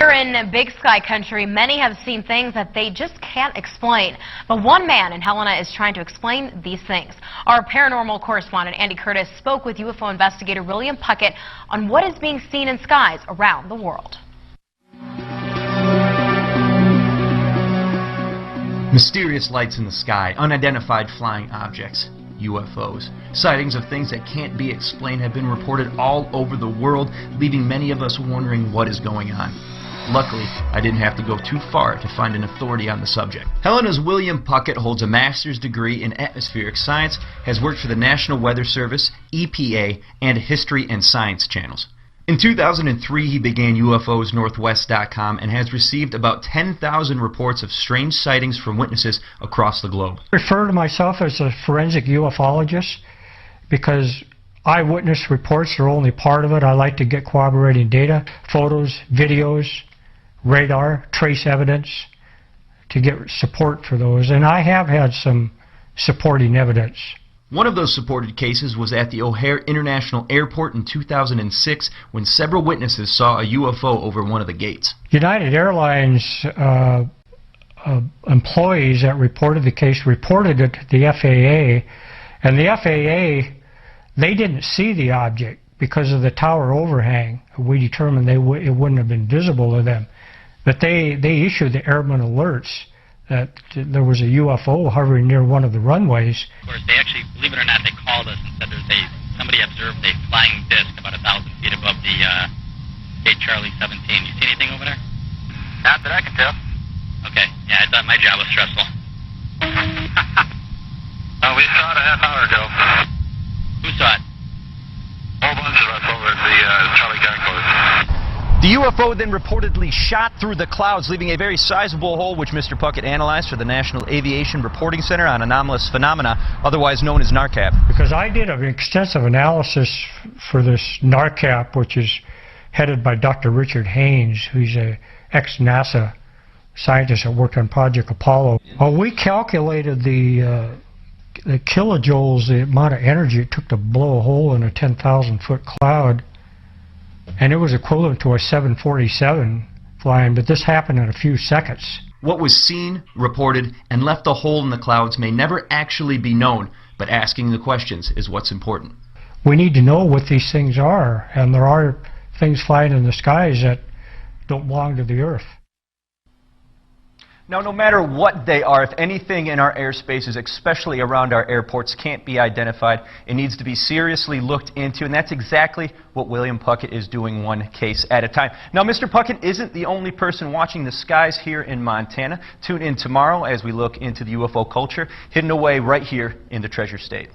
Here in Big Sky Country, many have seen things that they just can't explain. But one man in Helena is trying to explain these things. Our paranormal correspondent, Andy Curtis, spoke with UFO investigator William Puckett on what is being seen in skies around the world. Mysterious lights in the sky, unidentified flying objects, UFOs. Sightings of things that can't be explained have been reported all over the world, leaving many of us wondering what is going on. Luckily, I didn't have to go too far to find an authority on the subject. Helena's William Puckett holds a master's degree in atmospheric science, has worked for the National Weather Service, EPA, and History and Science channels. In 2003, he began UFOsNorthwest.com and has received about 10,000 reports of strange sightings from witnesses across the globe. I refer to myself as a forensic ufologist because eyewitness reports are only part of it. I like to get corroborating data, photos, videos, radar, trace evidence to get support for those. And I have had some supporting evidence. One of those supported cases was at the O'Hare International Airport in 2006 when several witnesses saw a UFO over one of the gates. United Airlines employees that reported the case reported it to the FAA, and the FAA, they didn't see the object because of the tower overhang. We determined it wouldn't have been visible to them. But they issued the airman alerts that there was a UFO hovering near one of the runways. Of course, they actually, believe it or not, they called us and said somebody observed a flying disc about 1,000 feet above the gate Charlie 17. You see anything over there? Not that I can tell. Okay, yeah, I thought my job was stressful. We saw it a half hour ago. Who saw it? A whole bunch of us over at the Charlie concourse. The UFO then reportedly shot through the clouds, leaving a very sizable hole which Mr. Puckett analyzed for the National Aviation Reporting Center on Anomalous Phenomena, otherwise known as NARCAP. Because I did an extensive analysis for this NARCAP, which is headed by Dr. Richard Haynes, who's an ex-NASA scientist that worked on Project Apollo. Well, we calculated the kilojoules, the amount of energy it took to blow a hole in a 10,000-foot cloud. And it was equivalent to a 747 flying, but this happened in a few seconds. What was seen, reported, and left a hole in the clouds may never actually be known, but asking the questions is what's important. We need to know what these things are, and there are things flying in the skies that don't belong to the Earth. Now, no matter what they are, if anything in our airspaces, especially around our airports, can't be identified, it needs to be seriously looked into, and that's exactly what William Puckett is doing, one case at a time. Now, Mr. Puckett isn't the only person watching the skies here in Montana. Tune in tomorrow as we look into the UFO culture hidden away right here in the Treasure State.